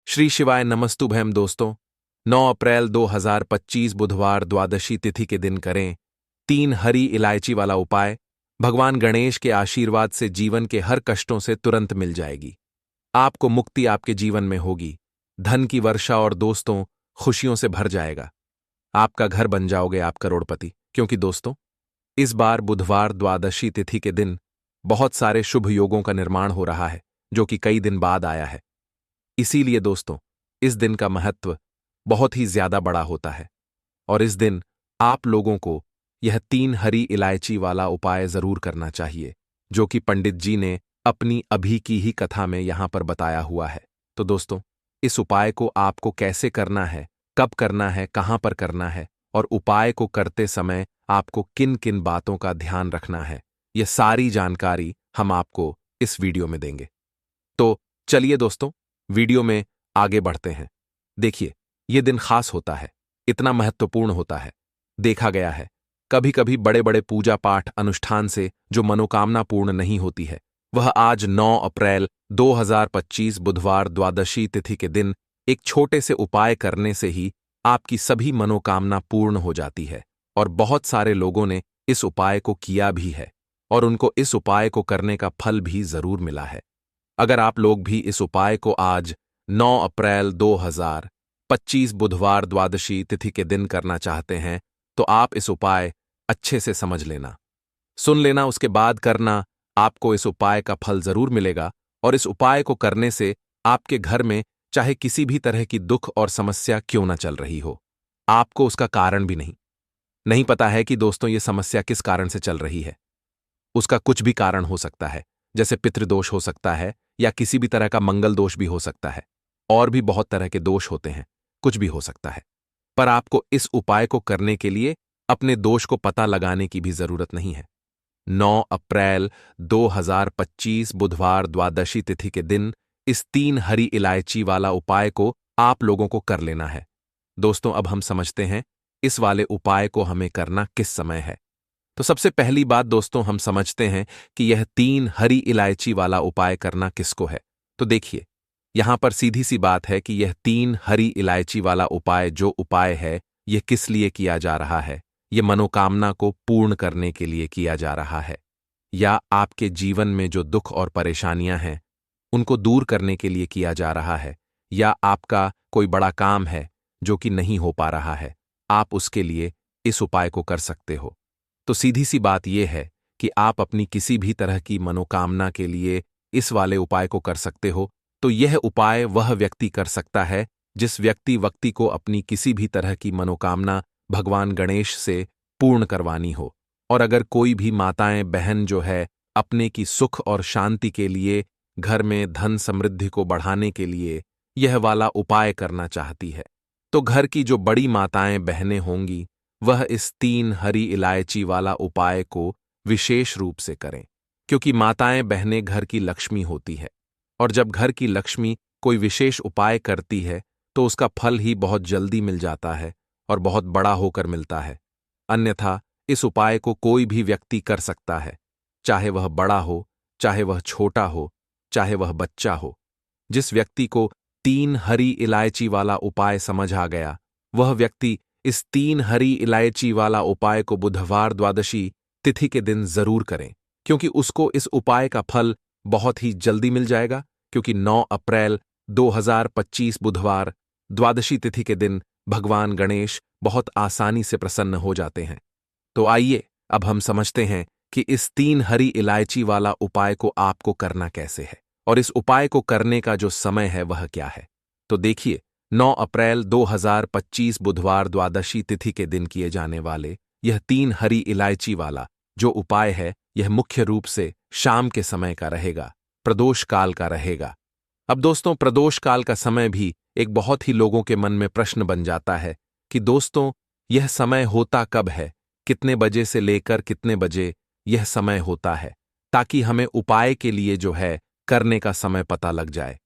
श्री शिवाय नमस्तुभ्यम दोस्तों। 9 अप्रैल 2025 बुधवार द्वादशी तिथि के दिन करें 3 हरी इलायची वाला उपाय। भगवान गणेश के आशीर्वाद से जीवन के हर कष्टों से तुरंत मिल जाएगी। आपको मुक्ति आपके जीवन में होगी, धन की वर्षा और दोस्तों खुशियों से भर जाएगा। आपका घर बन जाओगे आप करोड़पति। क्योंकि दोस्तों इस बार बुधवार द्वादशी तिथि के दिन बहुत सारे शुभ योगों का निर्माण हो रहा है, जो कि कई दिन बाद आया है। इसीलिए दोस्तों इस दिन का महत्व बहुत ही ज्यादा बड़ा होता है और इस दिन आप लोगों को यह 3 हरी इलायची वाला उपाय जरूर करना चाहिए, जो कि पंडित जी ने अपनी अभी की ही कथा में यहां पर बताया हुआ है। तो दोस्तों इस उपाय को आपको कैसे करना है, कब करना है, कहां पर करना है और उपाय को करते समय आपको किन किन बातों का ध्यान रखना है, यह सारी जानकारी हम आपको इस वीडियो में देंगे। तो चलिए दोस्तों वीडियो में आगे बढ़ते हैं। देखिए यह दिन खास होता है, इतना महत्वपूर्ण होता है। देखा गया है कभी कभी बड़े बड़े पूजा पाठ अनुष्ठान से जो मनोकामना पूर्ण नहीं होती है, वह आज 9 अप्रैल 2025 बुधवार द्वादशी तिथि के दिन एक छोटे से उपाय करने से ही आपकी सभी मनोकामना पूर्ण हो जाती है। और बहुत सारे लोगों ने इस उपाय को किया भी है और उनको इस उपाय को करने का फल भी जरूर मिला है। अगर आप लोग भी इस उपाय को आज 9 अप्रैल 2025 बुधवार द्वादशी तिथि के दिन करना चाहते हैं, तो आप इस उपाय अच्छे से समझ लेना, सुन लेना, उसके बाद करना। आपको इस उपाय का फल जरूर मिलेगा और इस उपाय को करने से आपके घर में चाहे किसी भी तरह की दुख और समस्या क्यों न चल रही हो, आपको उसका कारण भी नहीं पता है कि दोस्तों ये समस्या किस कारण से चल रही है। उसका कुछ भी कारण हो सकता है, जैसे पितृदोष हो सकता है या किसी भी तरह का मंगल दोष भी हो सकता है, और भी बहुत तरह के दोष होते हैं, कुछ भी हो सकता है। पर आपको इस उपाय को करने के लिए अपने दोष को पता लगाने की भी जरूरत नहीं है। 9 अप्रैल 2025 बुधवार द्वादशी तिथि के दिन इस 3 हरी इलायची वाला उपाय को आप लोगों को कर लेना है। दोस्तों अब हम समझते हैं इस वाले उपाय को हमें करना किस समय है। तो सबसे पहली बात दोस्तों हम समझते हैं कि यह 3 हरी इलायची वाला उपाय करना किसको है। तो देखिए यहां पर सीधी सी बात है कि यह 3 हरी इलायची वाला उपाय जो उपाय है, यह किस लिए किया जा रहा है। यह मनोकामना को पूर्ण करने के लिए किया जा रहा है, या आपके जीवन में जो दुख और परेशानियां हैं उनको दूर करने के लिए किया जा रहा है, या आपका कोई बड़ा काम है जो कि नहीं हो पा रहा है, आप उसके लिए इस उपाय को कर सकते हो। तो सीधी सी बात यह है कि आप अपनी किसी भी तरह की मनोकामना के लिए इस वाले उपाय को कर सकते हो। तो यह उपाय वह व्यक्ति कर सकता है जिस व्यक्ति को अपनी किसी भी तरह की मनोकामना भगवान गणेश से पूर्ण करवानी हो। और अगर कोई भी माताएं बहन जो है अपने की सुख और शांति के लिए, घर में धन समृद्धि को बढ़ाने के लिए यह वाला उपाय करना चाहती है, तो घर की जो बड़ी माताएं बहनें होंगी वह इस 3 हरी इलायची वाला उपाय को विशेष रूप से करें, क्योंकि माताएं बहनें घर की लक्ष्मी होती है और जब घर की लक्ष्मी कोई विशेष उपाय करती है तो उसका फल ही बहुत जल्दी मिल जाता है और बहुत बड़ा होकर मिलता है। अन्यथा इस उपाय को कोई भी व्यक्ति कर सकता है, चाहे वह बड़ा हो, चाहे वह छोटा हो, चाहे वह बच्चा हो। जिस व्यक्ति को 3 हरी इलायची वाला उपाय समझ आ गया, वह व्यक्ति इस 3 हरी इलायची वाला उपाय को बुधवार द्वादशी तिथि के दिन जरूर करें, क्योंकि उसको इस उपाय का फल बहुत ही जल्दी मिल जाएगा। क्योंकि 9 अप्रैल 2025 बुधवार द्वादशी तिथि के दिन भगवान गणेश बहुत आसानी से प्रसन्न हो जाते हैं। तो आइए अब हम समझते हैं कि इस 3 हरी इलायची वाला उपाय को आपको करना कैसे है और इस उपाय को करने का जो समय है वह क्या है। तो देखिए 9 अप्रैल 2025 बुधवार द्वादशी तिथि के दिन किए जाने वाले यह 3 हरी इलायची वाला जो उपाय है, यह मुख्य रूप से शाम के समय का रहेगा, प्रदोष काल का रहेगा। अब दोस्तों प्रदोष काल का समय भी एक बहुत ही लोगों के मन में प्रश्न बन जाता है कि दोस्तों यह समय होता कब है, कितने बजे से लेकर कितने बजे यह समय होता है, ताकि हमें उपाय के लिए जो है करने का समय पता लग जाए।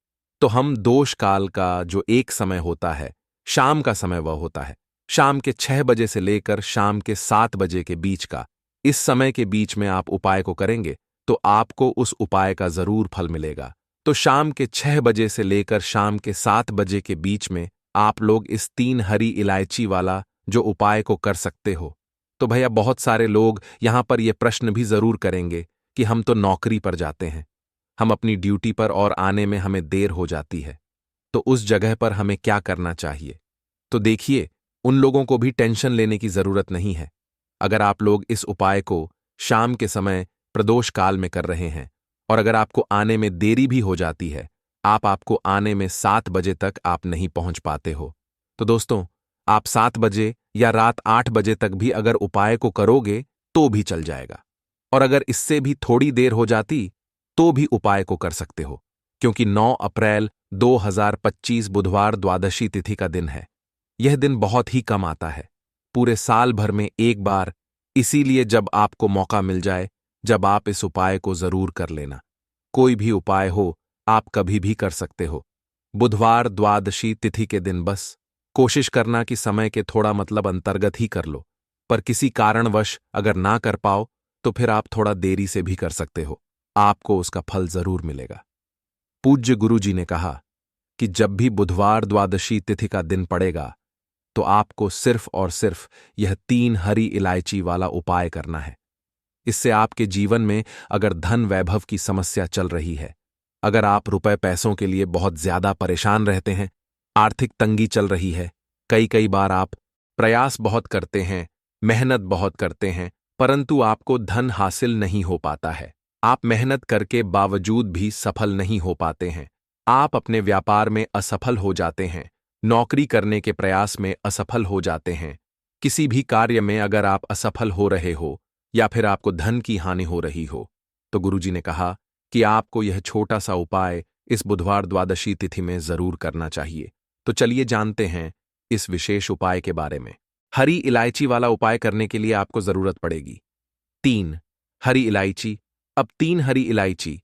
तो हम दोष काल का जो एक समय होता है, शाम का समय वह होता है शाम के 6 बजे से लेकर शाम के 7 बजे के बीच का। इस समय के बीच में आप उपाय को करेंगे तो आपको उस उपाय का जरूर फल मिलेगा तो शाम के 6 बजे से लेकर शाम के 7 बजे के बीच में आप लोग इस 3 हरी इलायची वाला जो उपाय को कर सकते हो। तो भैया बहुत सारे लोग यहां पर यह प्रश्न भी जरूर करेंगे कि हम तो नौकरी पर जाते हैं, हम अपनी ड्यूटी पर और आने में हमें देर हो जाती है, तो उस जगह पर हमें क्या करना चाहिए। तो देखिए, उन लोगों को भी टेंशन लेने की जरूरत नहीं है। अगर आप लोग इस उपाय को शाम के समय प्रदोष काल में कर रहे हैं और अगर आपको आने में देरी भी हो जाती है, आपको आने में 7 बजे तक आप नहीं पहुंच पाते हो, तो दोस्तों आप 7 बजे या रात 8 बजे तक भी अगर उपाय को करोगे तो भी चल जाएगा। और अगर इससे भी थोड़ी देर हो जाती तो भी उपाय को कर सकते हो, क्योंकि 9 अप्रैल 2025 बुधवार द्वादशी तिथि का दिन है। यह दिन बहुत ही कम आता है, पूरे साल भर में एक बार, इसीलिए जब आपको मौका मिल जाए, जब आप इस उपाय को जरूर कर लेना। कोई भी उपाय हो, आप कभी भी कर सकते हो। बुधवार द्वादशी तिथि के दिन बस कोशिश करना कि समय के थोड़ा अंतर्गत ही कर लो, पर किसी कारणवश अगर ना कर पाओ तो फिर आप थोड़ा देरी से भी कर सकते हो, आपको उसका फल जरूर मिलेगा। पूज्य गुरु जी ने कहा कि जब भी बुधवार द्वादशी तिथि का दिन पड़ेगा तो आपको सिर्फ और सिर्फ यह 3 हरी इलायची वाला उपाय करना है। इससे आपके जीवन में अगर धन वैभव की समस्या चल रही है, अगर आप रुपए पैसों के लिए बहुत ज्यादा परेशान रहते हैं, आर्थिक तंगी चल रही है, कई कई बार आप प्रयास बहुत करते हैं, मेहनत बहुत करते हैं, परंतु आपको धन हासिल नहीं हो पाता है, आप मेहनत करके बावजूद भी सफल नहीं हो पाते हैं, आप अपने व्यापार में असफल हो जाते हैं, नौकरी करने के प्रयास में असफल हो जाते हैं, किसी भी कार्य में अगर आप असफल हो रहे हो या फिर आपको धन की हानि हो रही हो, तो गुरुजी ने कहा कि आपको यह छोटा सा उपाय इस बुधवार द्वादशी तिथि में जरूर करना चाहिए। तो चलिए जानते हैं इस विशेष उपाय के बारे में। हरी इलायची वाला उपाय करने के लिए आपको जरूरत पड़ेगी 3 हरी इलायची। अब 3 हरी इलायची,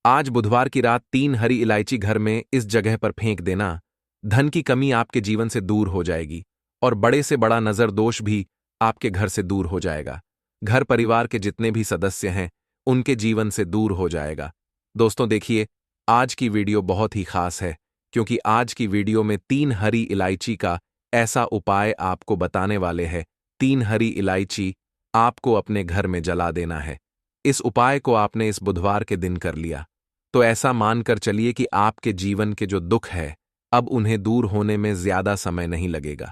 आज बुधवार की रात 3 हरी इलायची घर में इस जगह पर फेंक देना, धन की कमी आपके जीवन से दूर हो जाएगी और बड़े से बड़ा नजर दोष भी आपके घर से दूर हो जाएगा। घर परिवार के जितने भी सदस्य हैं उनके जीवन से दूर हो जाएगा। दोस्तों देखिए, आज की वीडियो बहुत ही खास है, क्योंकि आज की वीडियो में 3 हरी इलायची का ऐसा उपाय आपको बताने वाले हैं। 3 हरी इलायची आपको अपने घर में जला देना है। इस उपाय को आपने इस बुधवार के दिन कर लिया तो ऐसा मानकर चलिए कि आपके जीवन के जो दुख है अब उन्हें दूर होने में ज्यादा समय नहीं लगेगा।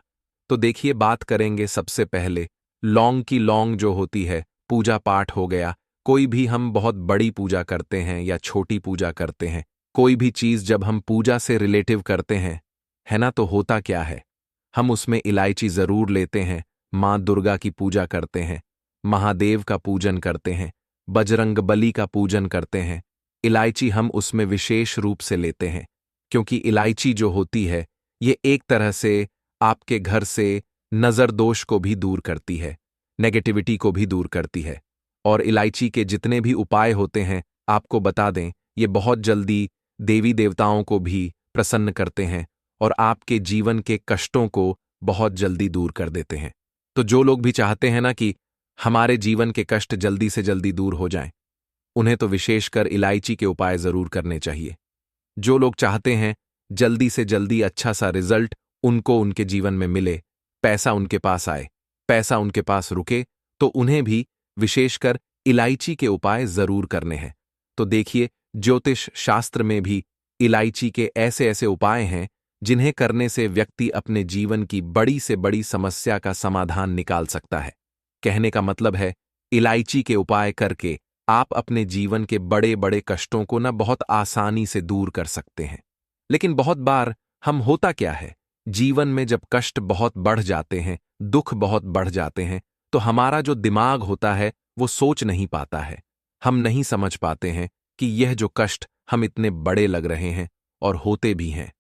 तो देखिए, बात करेंगे सबसे पहले लौंग की। लौंग जो होती है, पूजा पाठ हो गया, कोई भी हम बहुत बड़ी पूजा करते हैं या छोटी पूजा करते हैं, कोई भी चीज जब हम पूजा से रिलेटिव करते हैं, है ना, तो होता क्या है, हम उसमें इलायची जरूर लेते हैं। मां दुर्गा की पूजा करते हैं, महादेव का पूजन करते हैं, बजरंगबली का पूजन करते हैं, इलायची हम उसमें विशेष रूप से लेते हैं, क्योंकि इलायची जो होती है ये एक तरह से आपके घर से नजर दोष को भी दूर करती है, नेगेटिविटी को भी दूर करती है। और इलायची के जितने भी उपाय होते हैं, आपको बता दें, ये बहुत जल्दी देवी देवताओं को भी प्रसन्न करते हैं और आपके जीवन के कष्टों को बहुत जल्दी दूर कर देते हैं। तो जो लोग भी चाहते हैं ना कि हमारे जीवन के कष्ट जल्दी से जल्दी दूर हो जाएं, उन्हें तो विशेषकर इलायची के उपाय जरूर करने चाहिए। जो लोग चाहते हैं जल्दी से जल्दी अच्छा सा रिजल्ट उनको उनके जीवन में मिले, पैसा उनके पास आए, पैसा उनके पास रुके, तो उन्हें भी विशेषकर इलायची के उपाय जरूर करने हैं। तो देखिए, ज्योतिष शास्त्र में भी इलायची के ऐसे ऐसे उपाय हैं जिन्हें करने से व्यक्ति अपने जीवन की बड़ी से बड़ी समस्या का समाधान निकाल सकता है। कहने का मतलब है, इलायची के उपाय करके आप अपने जीवन के बड़े बड़े कष्टों को ना बहुत आसानी से दूर कर सकते हैं। लेकिन बहुत बार हम होता क्या है, जीवन में जब कष्ट बहुत बढ़ जाते हैं, दुख बहुत बढ़ जाते हैं, तो हमारा जो दिमाग होता है वो सोच नहीं पाता है, हम नहीं समझ पाते हैं कि यह जो कष्ट हम इतने बड़े लग रहे हैं और होते भी हैं।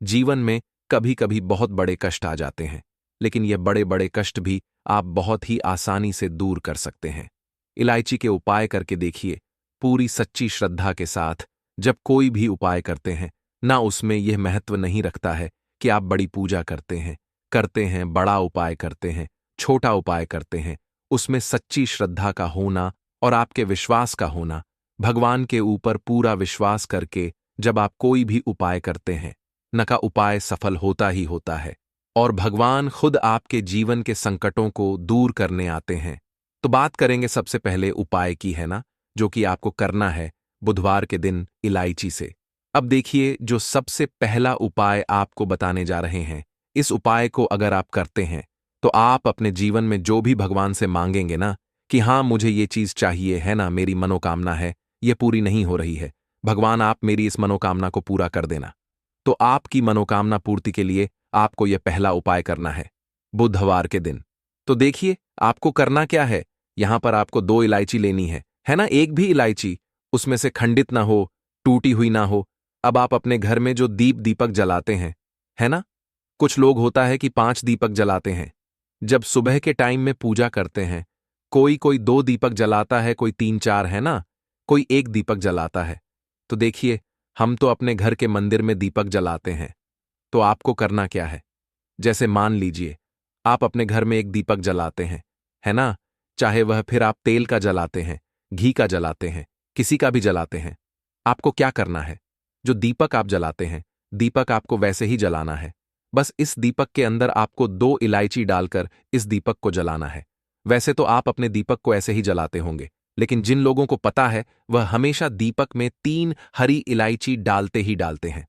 जीवन में कभी कभी बहुत बड़े कष्ट आ जाते हैं, लेकिन यह बड़े बड़े कष्ट भी आप बहुत ही आसानी से दूर कर सकते हैं। इलायची के उपाय करके देखिए, पूरी सच्ची श्रद्धा के साथ जब कोई भी उपाय करते हैं ना, उसमें यह महत्व नहीं रखता है कि आप बड़ी पूजा करते हैं, बड़ा उपाय करते हैं, छोटा उपाय करते हैं, उसमें सच्ची श्रद्धा का होना और आपके विश्वास का होना, भगवान के ऊपर पूरा विश्वास करके जब आप कोई भी उपाय करते हैं, न का उपाय सफल होता ही होता है और भगवान खुद आपके जीवन के संकटों को दूर करने आते हैं। तो बात करेंगे सबसे पहले उपाय की, है ना, जो कि आपको करना है बुधवार के दिन इलायची से। अब देखिए, जो सबसे पहला उपाय आपको बताने जा रहे हैं, इस उपाय को अगर आप करते हैं तो आप अपने जीवन में जो भी भगवान से मांगेंगे ना कि हाँ मुझे ये चीज चाहिए, है ना, मेरी मनोकामना है, ये पूरी नहीं हो रही है, भगवान आप मेरी इस मनोकामना को पूरा कर देना। तो आपकी मनोकामना पूर्ति के लिए आपको यह पहला उपाय करना है बुधवार के दिन। तो देखिए, आपको करना क्या है, यहां पर आपको 2 इलायची लेनी है ना, एक भी इलायची उसमें से खंडित ना हो, टूटी हुई ना हो। अब आप अपने घर में जो दीपक जलाते हैं, है ना, कुछ लोग होता है कि 5 दीपक जलाते हैं। जब सुबह के टाइम में पूजा करते हैं, कोई कोई 2 दीपक जलाता है, कोई 3-4, है ना, कोई 1 दीपक जलाता है। तो देखिए, हम तो अपने घर के मंदिर में दीपक जलाते हैं। तो आपको करना क्या है, जैसे मान लीजिए आप अपने घर में एक दीपक जलाते हैं, है ना, चाहे वह फिर आप तेल का जलाते हैं, घी का जलाते हैं, किसी का भी जलाते हैं। आपको क्या करना है, जो दीपक आप जलाते हैं, दीपक आपको वैसे ही जलाना है। बस इस दीपक के अंदर आपको 2 इलायची डालकर इस दीपक को जलाना है। वैसे तो आप अपने दीपक को ऐसे ही जलाते होंगे, लेकिन जिन लोगों को पता है वह हमेशा दीपक में 3 हरी इलायची डालते ही डालते हैं।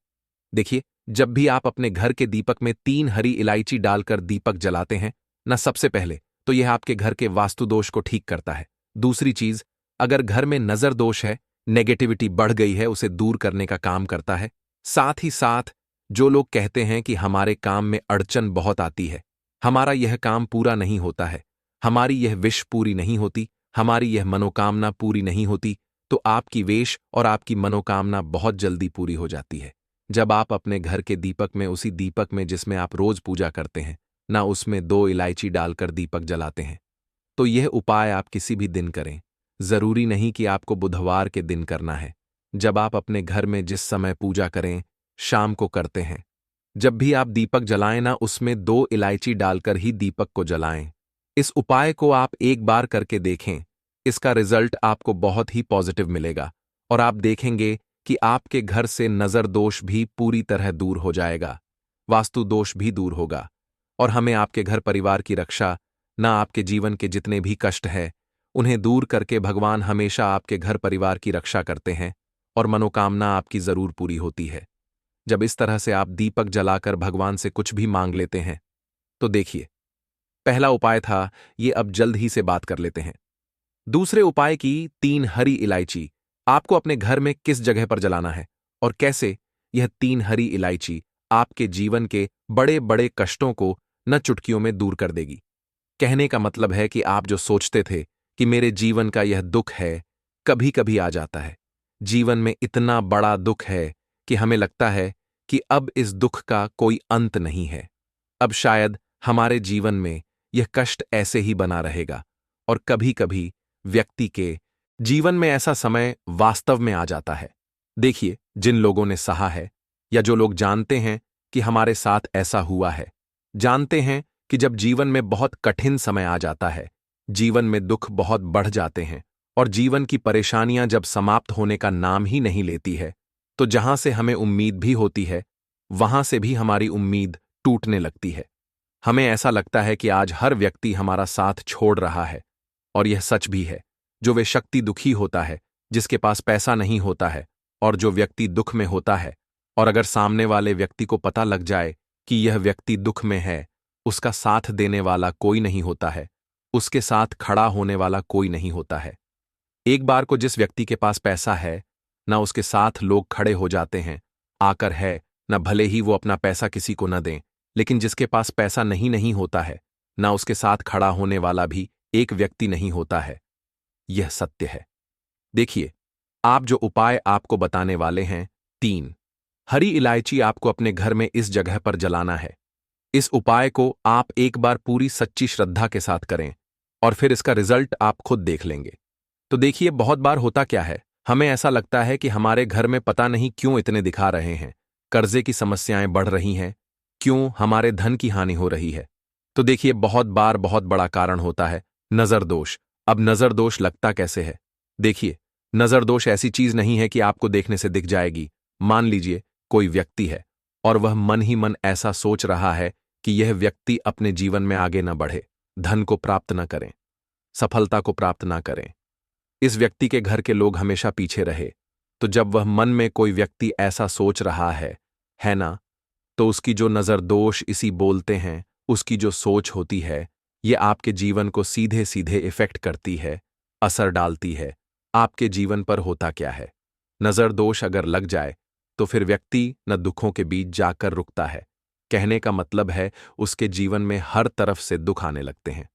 देखिए, जब भी आप अपने घर के दीपक में 3 हरी इलायची डालकर दीपक जलाते हैं ना, सबसे पहले तो यह आपके घर के वास्तु दोष को ठीक करता है। दूसरी चीज, अगर घर में नजर दोष है, नेगेटिविटी बढ़ गई है, उसे दूर करने का काम करता है। साथ ही साथ जो लोग कहते हैं कि हमारे काम में अड़चन बहुत आती है, हमारा यह काम पूरा नहीं होता है, हमारी यह विश पूरी नहीं होती, हमारी यह मनोकामना पूरी नहीं होती, तो आपकी वेश और आपकी मनोकामना बहुत जल्दी पूरी हो जाती है। जब आप अपने घर के दीपक में, उसी दीपक में जिसमें आप रोज पूजा करते हैं ना, उसमें 2 इलायची डालकर दीपक जलाते हैं। तो यह उपाय आप किसी भी दिन करें, जरूरी नहीं कि आपको बुधवार के दिन करना है। जब आप अपने घर में जिस समय पूजा करें, शाम को करते हैं, जब भी आप दीपक जलाएं ना, उसमें 2 इलायची डालकर ही दीपक को जलाएं। इस उपाय को आप एक बार करके देखें, इसका रिजल्ट आपको बहुत ही पॉजिटिव मिलेगा और आप देखेंगे कि आपके घर से नजर दोष भी पूरी तरह दूर हो जाएगा, वास्तु दोष भी दूर होगा और हमें आपके घर परिवार की रक्षा, ना आपके जीवन के जितने भी कष्ट हैं उन्हें दूर करके भगवान हमेशा आपके घर परिवार की रक्षा करते हैं और मनोकामना आपकी जरूर पूरी होती है। जब इस तरह से आप दीपक जलाकर भगवान से कुछ भी मांग लेते हैं, तो देखिए, पहला उपाय था ये, अब जल्द ही से बात कर लेते हैं दूसरे उपाय की। 3 हरी इलायची आपको अपने घर में किस जगह पर जलाना है और कैसे। यह 3 हरी इलायची आपके जीवन के बड़े बड़े कष्टों को न चुटकियों में दूर कर देगी। कहने का मतलब है कि आप जो सोचते थे कि मेरे जीवन का यह दुख है, कभी कभी आ जाता है, जीवन में इतना बड़ा दुख है कि हमें लगता है कि अब इस दुख का कोई अंत नहीं है, अब शायद हमारे जीवन में यह कष्ट ऐसे ही बना रहेगा। और कभी कभी व्यक्ति के जीवन में ऐसा समय वास्तव में आ जाता है। देखिए, जिन लोगों ने सहा है या जो लोग जानते हैं कि हमारे साथ ऐसा हुआ है, जानते हैं कि जब जीवन में बहुत कठिन समय आ जाता है, जीवन में दुख बहुत बढ़ जाते हैं और जीवन की परेशानियां जब समाप्त होने का नाम ही नहीं लेती है, तो जहां से हमें उम्मीद भी होती है, वहां से भी हमारी उम्मीद टूटने लगती है। हमें ऐसा लगता है कि आज हर व्यक्ति हमारा साथ छोड़ रहा है और यह सच भी है। जो वे शक्ति दुखी होता है, जिसके पास पैसा नहीं होता है, और जो व्यक्ति दुख में होता है, और अगर सामने वाले व्यक्ति को पता लग जाए कि यह व्यक्ति दुख में है, उसका साथ देने वाला कोई नहीं होता है, उसके साथ खड़ा होने वाला कोई नहीं होता है। एक बार को जिस व्यक्ति के पास पैसा है, ना उसके साथ लोग खड़े हो जाते हैं आकर, है ना, भले ही वो अपना पैसा किसी को न दें, लेकिन जिसके पास पैसा नहीं नहीं होता है, ना उसके साथ खड़ा होने वाला भी एक व्यक्ति नहीं होता है। यह सत्य है। देखिए, आप जो उपाय आपको बताने वाले हैं, 3 हरी इलायची आपको अपने घर में इस जगह पर जलाना है। इस उपाय को आप एक बार पूरी सच्ची श्रद्धा के साथ करें और फिर इसका रिजल्ट आप खुद देख लेंगे। तो देखिए, बहुत बार होता क्या है, हमें ऐसा लगता है कि हमारे घर में पता नहीं क्यों इतने दिखा रहे हैं, कर्जे की समस्याएं बढ़ रही हैं, क्यों हमारे धन की हानि हो रही है। तो देखिए, बहुत बार बहुत बड़ा कारण होता है नजर दोष। अब नजर दोष लगता कैसे है? देखिए, नजर दोष ऐसी चीज नहीं है कि आपको देखने से दिख जाएगी, मान लीजिए कोई व्यक्ति है और वह मन ही मन ऐसा सोच रहा है कि यह व्यक्ति अपने जीवन में आगे न बढ़े, धन को प्राप्त न करें, सफलता को प्राप्त ना करें, इस व्यक्ति के घर के लोग हमेशा पीछे रहे। तो जब वह मन में कोई व्यक्ति ऐसा सोच रहा है ना, तो उसकी जो नजर दोष इसी बोलते हैं, उसकी जो सोच होती है, ये आपके जीवन को सीधे सीधे इफेक्ट करती है, असर डालती है। आपके जीवन पर होता क्या है, नजर दोष अगर लग जाए तो फिर व्यक्ति न दुखों के बीच जाकर रुकता है। कहने का मतलब है उसके जीवन में हर तरफ से दुख आने लगते हैं,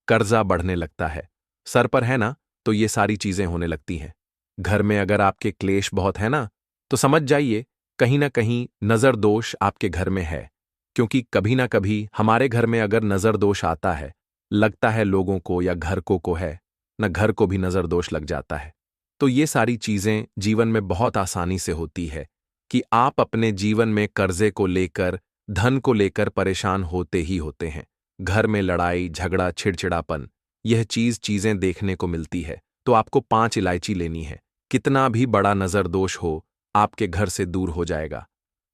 कर्जा बढ़ने लगता है, सर पर है ना तो ये सारी चीजें होने लगती हैं। घर में अगर आपके क्लेश बहुत है ना, तो समझ जाइए कहीं ना कहीं नजर दोष आपके घर में है। क्योंकि कभी ना कभी हमारे घर में अगर नजर दोष आता है, लगता है लोगों को या घर को है न, घर को भी नजर दोष लग जाता है। तो ये सारी चीजें जीवन में बहुत आसानी से होती है कि आप अपने जीवन में कर्जे को लेकर, धन को लेकर परेशान होते ही होते हैं। घर में लड़ाई झगड़ा चिड़चिड़ापन, यह चीजें देखने को मिलती है। तो आपको 5 इलायची लेनी है। कितना भी बड़ा नजर दोष हो, आपके घर से दूर हो जाएगा।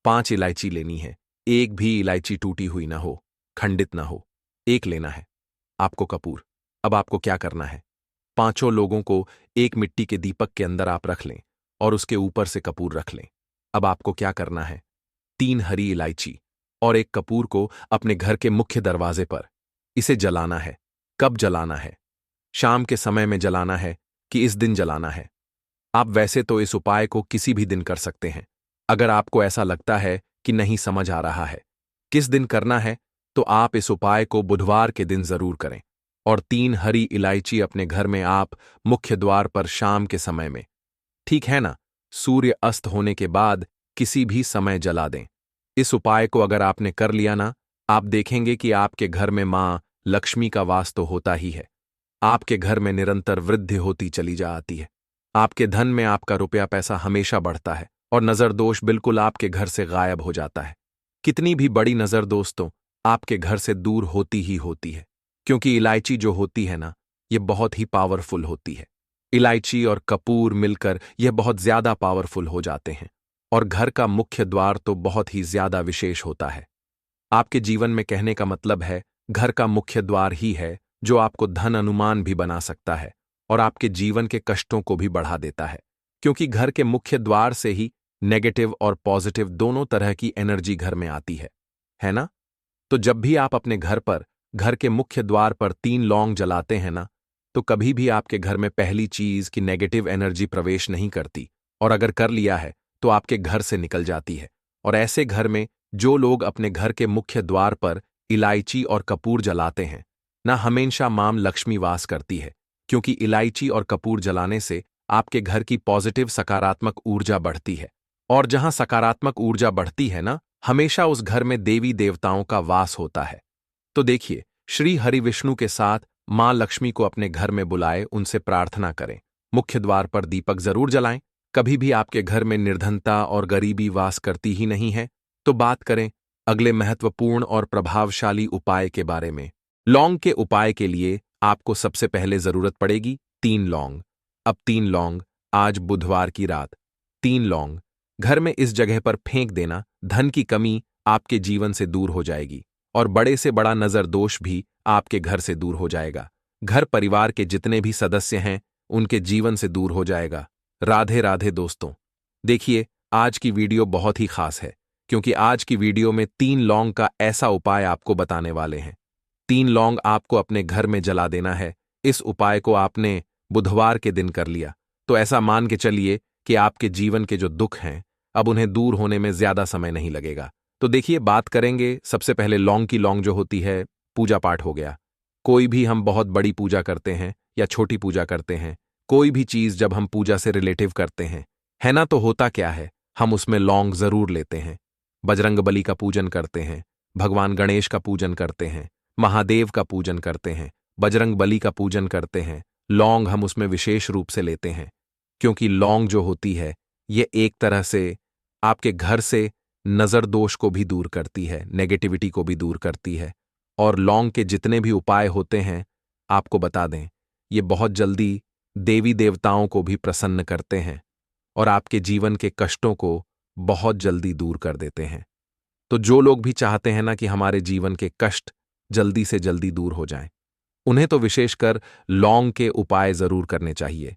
5 इलायची लेनी है, एक भी इलायची टूटी हुई ना हो, खंडित ना हो, एक लेना है आपको कपूर। अब आपको क्या करना है, 5 लोगों को एक मिट्टी के दीपक के अंदर आप रख लें और उसके ऊपर से कपूर रख लें। अब आपको क्या करना है, 3 हरी इलायची और एक कपूर को अपने घर के मुख्य दरवाजे पर इसे जलाना है। कब जलाना है, शाम के समय में जलाना है कि इस दिन जलाना है? आप वैसे तो इस उपाय को किसी भी दिन कर सकते हैं। अगर आपको ऐसा लगता है कि नहीं समझ आ रहा है किस दिन करना है, तो आप इस उपाय को बुधवार के दिन जरूर करें। और 3 हरी इलायची अपने घर में आप मुख्य द्वार पर शाम के समय में, ठीक है ना, सूर्य अस्त होने के बाद किसी भी समय जला दें। इस उपाय को अगर आपने कर लिया ना, आप देखेंगे कि आपके घर में मां लक्ष्मी का वास तो होता ही है। आपके घर में निरंतर वृद्धि होती चली जा आती है। आपके धन में आपका रुपया पैसा हमेशा बढ़ता है और नजर दोष बिल्कुल आपके घर से गायब हो जाता है। कितनी भी बड़ी नजर दोस्तों आपके घर से दूर होती ही होती है। क्योंकि इलायची जो होती है ना, ये बहुत ही पावरफुल होती है। इलायची और कपूर मिलकर यह बहुत ज्यादा पावरफुल हो जाते हैं और घर का मुख्य द्वार तो बहुत ही ज्यादा विशेष होता है। आपके जीवन में कहने का मतलब है घर का मुख्य द्वार ही है जो आपको धन अनुमान भी बना सकता है और आपके जीवन के कष्टों को भी बढ़ा देता है। क्योंकि घर के मुख्य द्वार से ही नेगेटिव और पॉजिटिव दोनों तरह की एनर्जी घर में आती है ना? तो जब भी आप अपने घर पर, घर के मुख्य द्वार पर 3 लौंग जलाते हैं ना, तो कभी भी आपके घर में पहली चीज की नेगेटिव एनर्जी प्रवेश नहीं करती, और अगर कर लिया है तो आपके घर से निकल जाती है। और ऐसे घर में जो लोग अपने घर के मुख्य द्वार पर इलायची और कपूर जलाते हैं ना, हमेशा मां लक्ष्मी वास करती है। क्योंकि इलायची और कपूर जलाने से आपके घर की पॉजिटिव सकारात्मक ऊर्जा बढ़ती है, और जहां सकारात्मक ऊर्जा बढ़ती है ना, हमेशा उस घर में देवी देवताओं का वास होता है। तो देखिए, श्री हरि विष्णु के साथ मां लक्ष्मी को अपने घर में बुलाए, उनसे प्रार्थना करें, मुख्य द्वार पर दीपक जरूर जलाएं। कभी भी आपके घर में निर्धनता और गरीबी वास करती ही नहीं है। तो बात करें अगले महत्वपूर्ण और प्रभावशाली उपाय के बारे में। लौंग के उपाय के लिए आपको सबसे पहले जरूरत पड़ेगी 3 लौंग। अब 3 लौंग, आज बुधवार की रात 3 लौंग घर में इस जगह पर फेंक देना। धन की कमी आपके जीवन से दूर हो जाएगी और बड़े से बड़ा नजर दोष भी आपके घर से दूर हो जाएगा। घर परिवार के जितने भी सदस्य हैं उनके जीवन से दूर हो जाएगा। राधे राधे दोस्तों। देखिए, आज की वीडियो बहुत ही खास है क्योंकि आज की वीडियो में 3 लौंग का ऐसा उपाय आपको बताने वाले हैं। 3 लौंग आपको अपने घर में जला देना है। इस उपाय को आपने बुधवार के दिन कर लिया तो ऐसा मान के चलिए कि आपके जीवन के जो दुख हैं अब उन्हें दूर होने में ज्यादा समय नहीं लगेगा। तो देखिए, बात करेंगे सबसे पहले लौंग की। लौंग जो होती है, पूजा पाठ हो गया। कोई भी हम बहुत बड़ी पूजा करते हैं या छोटी पूजा करते हैं, कोई भी चीज जब हम पूजा से रिलेटिव करते हैं, है ना, तो होता क्या है, हम उसमें लौंग जरूर लेते हैं। बजरंग बली का पूजन करते हैं, भगवान गणेश का पूजन करते हैं, महादेव का पूजन करते हैं, बजरंग बली का पूजन करते हैं। लौंग हम उसमें विशेष रूप से लेते हैं क्योंकि लौंग जो होती है ये एक तरह से आपके घर से नजर दोष को भी दूर करती है, नेगेटिविटी को भी दूर करती है। और लौंग के जितने भी उपाय होते हैं, आपको बता दें, ये बहुत जल्दी देवी देवताओं को भी प्रसन्न करते हैं और आपके जीवन के कष्टों को बहुत जल्दी दूर कर देते हैं। तो जो लोग भी चाहते हैं ना कि हमारे जीवन के कष्ट जल्दी से जल्दी दूर हो जाएं, उन्हें तो विशेषकर लौंग के उपाय जरूर करने चाहिए।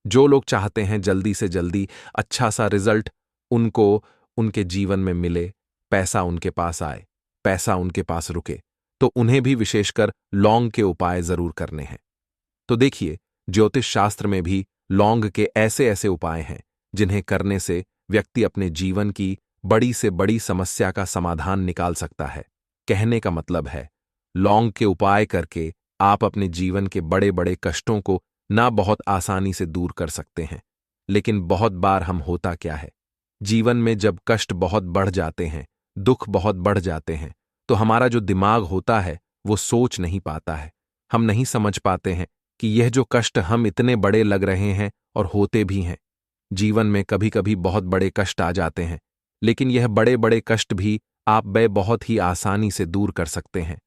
जो लोग चाहते हैं जल्दी से जल्दी अच्छा सा रिजल्ट उनको उनके जीवन में मिले, पैसा उनके पास आए, पैसा उनके पास रुके, तो उन्हें भी विशेषकर लौंग के उपाय जरूर करने हैं। तो देखिए, ज्योतिष शास्त्र में भी लौंग के ऐसे ऐसे उपाय हैं जिन्हें करने से व्यक्ति अपने जीवन की बड़ी से बड़ी समस्या का समाधान निकाल सकता है। कहने का मतलब है, लौंग के उपाय करके आप अपने जीवन के बड़े बड़े कष्टों को ना बहुत आसानी से दूर कर सकते हैं। लेकिन बहुत बार हम होता क्या है, जीवन में जब कष्ट बहुत बढ़ जाते हैं, दुख बहुत बढ़ जाते हैं, तो हमारा जो दिमाग होता है वो सोच नहीं पाता है। हम नहीं समझ पाते हैं कि यह जो कष्ट हम इतने बड़े लग रहे हैं और होते भी हैं। जीवन में कभी कभी बहुत बड़े कष्ट आ जाते हैं, लेकिन यह बड़े बड़े कष्ट भी आप बहुत ही आसानी से दूर कर सकते हैं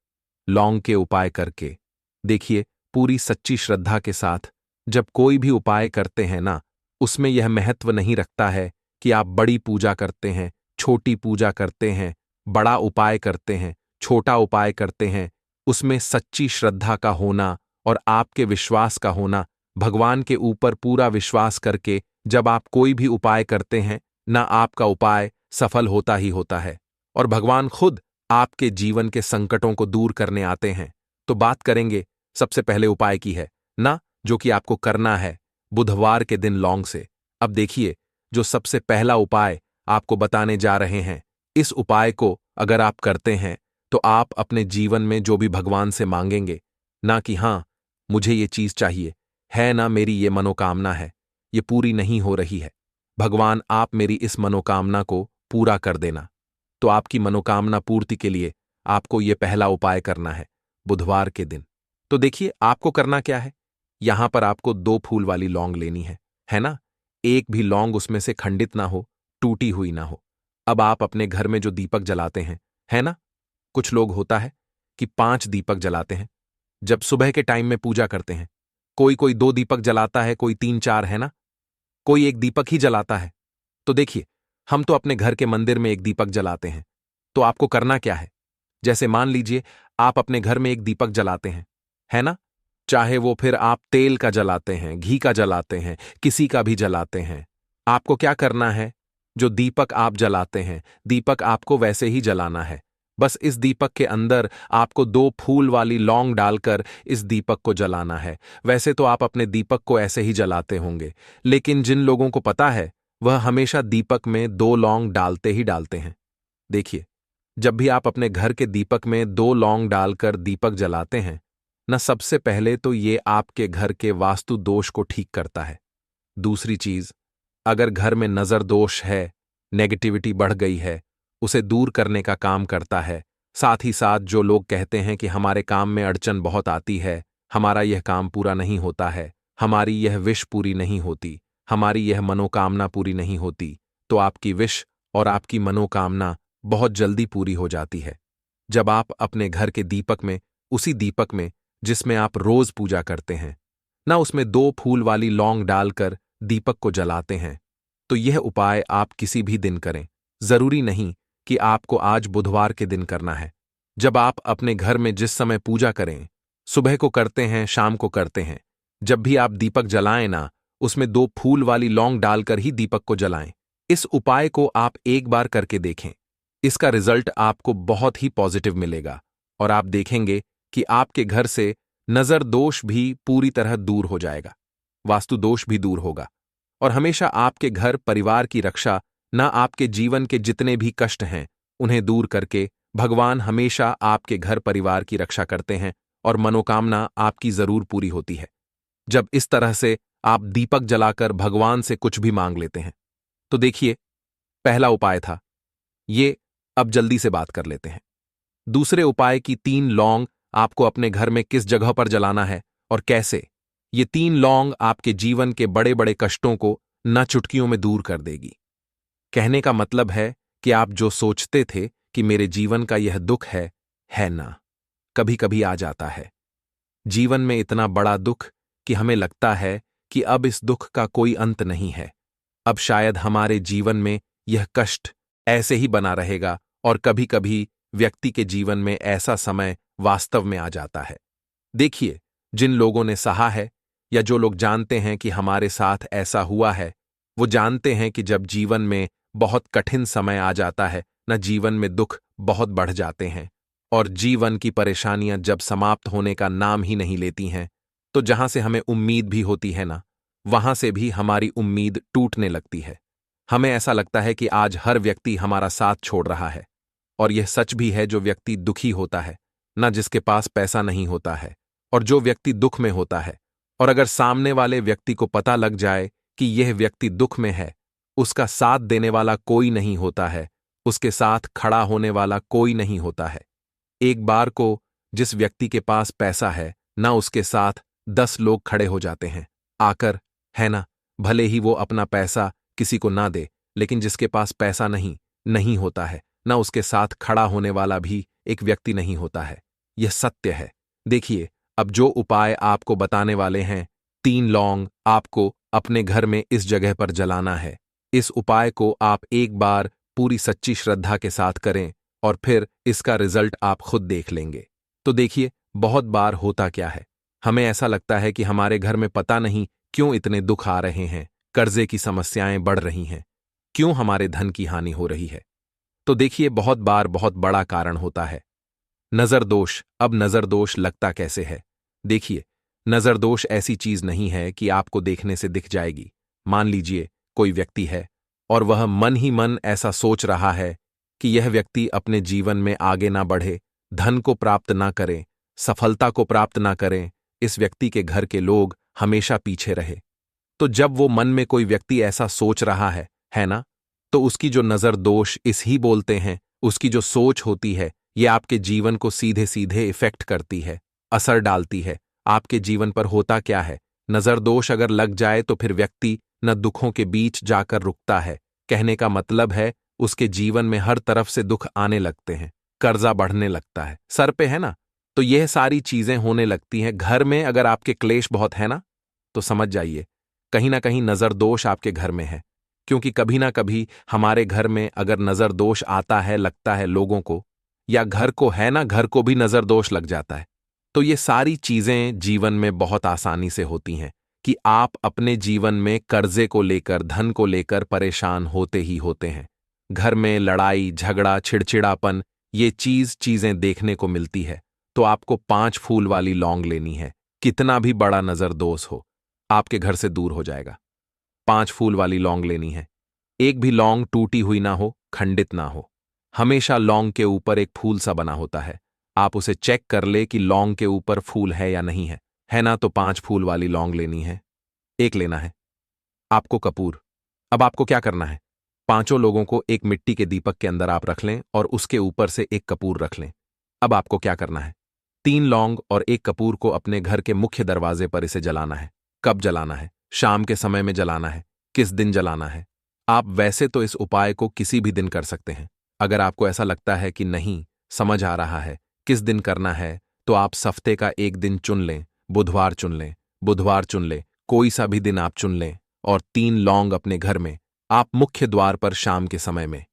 लौंग के उपाय करके। देखिए, पूरी सच्ची श्रद्धा के साथ जब कोई भी उपाय करते हैं ना, उसमें यह महत्व नहीं रखता है कि आप बड़ी पूजा करते हैं, छोटी पूजा करते हैं, बड़ा उपाय करते हैं, छोटा उपाय करते हैं। उसमें सच्ची श्रद्धा का होना और आपके विश्वास का होना, भगवान के ऊपर पूरा विश्वास करके जब आप कोई भी उपाय करते हैं ना, आपका उपाय सफल होता ही होता है और भगवान खुद आपके जीवन के संकटों को दूर करने आते हैं। तो बात करेंगे सबसे पहले उपाय की है ना, जो कि आपको करना है बुधवार के दिन लौंग से। अब देखिए, जो सबसे पहला उपाय आपको बताने जा रहे हैं, इस उपाय को अगर आप करते हैं तो आप अपने जीवन में जो भी भगवान से मांगेंगे ना कि हाँ मुझे ये चीज चाहिए है ना, मेरी ये मनोकामना है, ये पूरी नहीं हो रही है, भगवान आप मेरी इस मनोकामना को पूरा कर देना। तो आपकी मनोकामना पूर्ति के लिए आपको ये पहला उपाय करना है बुधवार के दिन। तो देखिए, आपको करना क्या है, यहां पर आपको 2 फूल वाली लौंग लेनी है ना। एक भी लौंग उसमें से खंडित ना हो, टूटी हुई ना हो। अब आप अपने घर में जो दीपक जलाते हैं, है ना, कुछ लोग होता है कि 5 दीपक जलाते हैं जब सुबह के टाइम में पूजा करते हैं। कोई कोई 2 दीपक जलाता है, कोई 3-4, है ना, कोई एक दीपक ही जलाता है। तो देखिए, हम तो अपने घर के मंदिर में एक दीपक जलाते हैं। तो आपको करना क्या है, जैसे मान लीजिए आप अपने घर में एक दीपक जलाते हैं, है ना, चाहे वो फिर आप तेल का जलाते हैं, घी का जलाते हैं, किसी का भी जलाते हैं। आपको क्या करना है, जो दीपक आप जलाते हैं, दीपक आपको वैसे ही जलाना है। बस इस दीपक के अंदर आपको 2 फूल वाली लौंग डालकर इस दीपक को जलाना है। वैसे तो आप अपने दीपक को ऐसे ही जलाते होंगे, लेकिन जिन लोगों को पता है वह हमेशा दीपक में 2 लौंग डालते ही डालते हैं। देखिए, जब भी आप अपने घर के दीपक में 2 लौंग डालकर दीपक जलाते हैं न, सबसे पहले तो ये आपके घर के वास्तु दोष को ठीक करता है। दूसरी चीज, अगर घर में नजर दोष है, नेगेटिविटी बढ़ गई है, उसे दूर करने का काम करता है। साथ ही साथ जो लोग कहते हैं कि हमारे काम में अड़चन बहुत आती है, हमारा यह काम पूरा नहीं होता है, हमारी यह विश पूरी नहीं होती, हमारी यह मनोकामना पूरी नहीं होती, तो आपकी विश और आपकी मनोकामना बहुत जल्दी पूरी हो जाती है जब आप अपने घर के दीपक में, उसी दीपक में जिसमें आप रोज पूजा करते हैं ना, उसमें 2 फूल वाली लौंग डालकर दीपक को जलाते हैं। तो यह उपाय आप किसी भी दिन करें, जरूरी नहीं कि आपको आज बुधवार के दिन करना है। जब आप अपने घर में जिस समय पूजा करें, सुबह को करते हैं, शाम को करते हैं, जब भी आप दीपक जलाएं ना, उसमें 2 फूल वाली लौंग डालकर ही दीपक को जलाएं। इस उपाय को आप एक बार करके देखें, इसका रिजल्ट आपको बहुत ही पॉजिटिव मिलेगा और आप देखेंगे कि आपके घर से नजर दोष भी पूरी तरह दूर हो जाएगा, वास्तु दोष भी दूर होगा और हमेशा आपके घर परिवार की रक्षा, ना आपके जीवन के जितने भी कष्ट हैं उन्हें दूर करके भगवान हमेशा आपके घर परिवार की रक्षा करते हैं और मनोकामना आपकी जरूर पूरी होती है जब इस तरह से आप दीपक जलाकर भगवान से कुछ भी मांग लेते हैं। तो देखिए, पहला उपाय था ये। अब जल्दी से बात कर लेते हैं दूसरे उपाय की। 3 लौंग आपको अपने घर में किस जगह पर जलाना है और कैसे। ये 3 लौंग आपके जीवन के बड़े बड़े कष्टों को न चुटकियों में दूर कर देगी। कहने का मतलब है कि आप जो सोचते थे कि मेरे जीवन का यह दुख है ना, कभी कभी आ जाता है जीवन में इतना बड़ा दुख कि हमें लगता है कि अब इस दुख का कोई अंत नहीं है, अब शायद हमारे जीवन में यह कष्ट ऐसे ही बना रहेगा और कभी कभी व्यक्ति के जीवन में ऐसा समय वास्तव में आ जाता है। देखिए, जिन लोगों ने सहा है या जो लोग जानते हैं कि हमारे साथ ऐसा हुआ है, वो जानते हैं कि जब जीवन में बहुत कठिन समय आ जाता है न, जीवन में दुख बहुत बढ़ जाते हैं और जीवन की परेशानियां जब समाप्त होने का नाम ही नहीं लेती हैं, तो जहां से हमें उम्मीद भी होती है ना, वहां से भी हमारी उम्मीद टूटने लगती है। हमें ऐसा लगता है कि आज हर व्यक्ति हमारा साथ छोड़ रहा है। और यह सच भी है, जो व्यक्ति दुखी होता है ना, जिसके पास पैसा नहीं होता है, और जो व्यक्ति दुख में होता है, और अगर सामने वाले व्यक्ति को पता लग जाए कि यह व्यक्ति दुख में है, उसका साथ देने वाला कोई नहीं होता है, उसके साथ खड़ा होने वाला कोई नहीं होता है। एक बार को जिस व्यक्ति के पास पैसा है ना, उसके साथ 10 लोग खड़े हो जाते हैं आकर, है ना। भले ही वो अपना पैसा किसी को ना दे, लेकिन जिसके पास पैसा नहीं होता है ना, उसके साथ खड़ा होने वाला भी एक व्यक्ति नहीं होता है। यह सत्य है। देखिए, अब जो उपाय आपको बताने वाले हैं, 3 लौंग आपको अपने घर में इस जगह पर जलाना है। इस उपाय को आप एक बार पूरी सच्ची श्रद्धा के साथ करें और फिर इसका रिजल्ट आप खुद देख लेंगे। तो देखिए, बहुत बार होता क्या है, हमें ऐसा लगता है कि हमारे घर में पता नहीं क्यों इतने दुख आ रहे हैं, कर्जे की समस्याएं बढ़ रही हैं, क्यों हमारे धन की हानि हो रही है। तो देखिए, बहुत बार बहुत बड़ा कारण होता है नजर दोष। अब नजर दोष लगता कैसे है? देखिए, नजर दोष ऐसी चीज नहीं है कि आपको देखने से दिख जाएगी। मान लीजिए कोई व्यक्ति है और वह मन ही मन ऐसा सोच रहा है कि यह व्यक्ति अपने जीवन में आगे ना बढ़े, धन को प्राप्त ना करें, सफलता को प्राप्त ना करें, इस व्यक्ति के घर के लोग हमेशा पीछे रहे। तो जब वो मन में कोई व्यक्ति ऐसा सोच रहा है ना, तो उसकी जो नजर दोष इस ही बोलते हैं, उसकी जो सोच होती है, ये आपके जीवन को सीधे सीधे इफेक्ट करती है, असर डालती है। आपके जीवन पर होता क्या है, नजर दोष अगर लग जाए तो फिर व्यक्ति न दुखों के बीच जाकर रुकता है। कहने का मतलब है, उसके जीवन में हर तरफ से दुख आने लगते हैं, कर्जा बढ़ने लगता है, सर पे है ना। तो यह सारी चीजें होने लगती हैं। घर में अगर आपके क्लेश बहुत है ना, तो समझ जाइए कहीं ना कहीं नजर दोष आपके घर में है। क्योंकि कभी ना कभी हमारे घर में अगर नजर दोष आता है, लगता है लोगों को, या घर को है ना, घर को भी नजर दोष लग जाता है। तो ये सारी चीजें जीवन में बहुत आसानी से होती हैं कि आप अपने जीवन में कर्जे को लेकर, धन को लेकर परेशान होते ही होते हैं। घर में लड़ाई झगड़ा, चिड़चिड़ापन, ये चीजें देखने को मिलती है। तो आपको 5 फूल वाली लौंग लेनी है। कितना भी बड़ा नजर दोष हो, आपके घर से दूर हो जाएगा। 5 फूल वाली लौंग लेनी है। एक भी लौंग टूटी हुई ना हो, खंडित ना हो। हमेशा लौंग के ऊपर एक फूल सा बना होता है। आप उसे चेक कर ले कि लौंग के ऊपर फूल है या नहीं है ना। तो 5 फूल वाली लौंग लेनी है। एक लेना है आपको कपूर। अब आपको क्या करना है, 5 लोगों को एक मिट्टी के दीपक के अंदर आप रख लें और उसके ऊपर से एक कपूर रख लें। अब आपको क्या करना है, 3 लौंग और एक कपूर को अपने घर के मुख्य दरवाजे पर इसे जलाना है। कब जलाना है? शाम के समय में जलाना है। किस दिन जलाना है? आप वैसे तो इस उपाय को किसी भी दिन कर सकते हैं। अगर आपको ऐसा लगता है कि नहीं समझ आ रहा है किस दिन करना है, तो आप हफ्ते का एक दिन चुन लें। बुधवार चुन लें, कोई सा भी दिन आप चुन लें और 3 लौंग अपने घर में आप मुख्य द्वार पर शाम के समय में,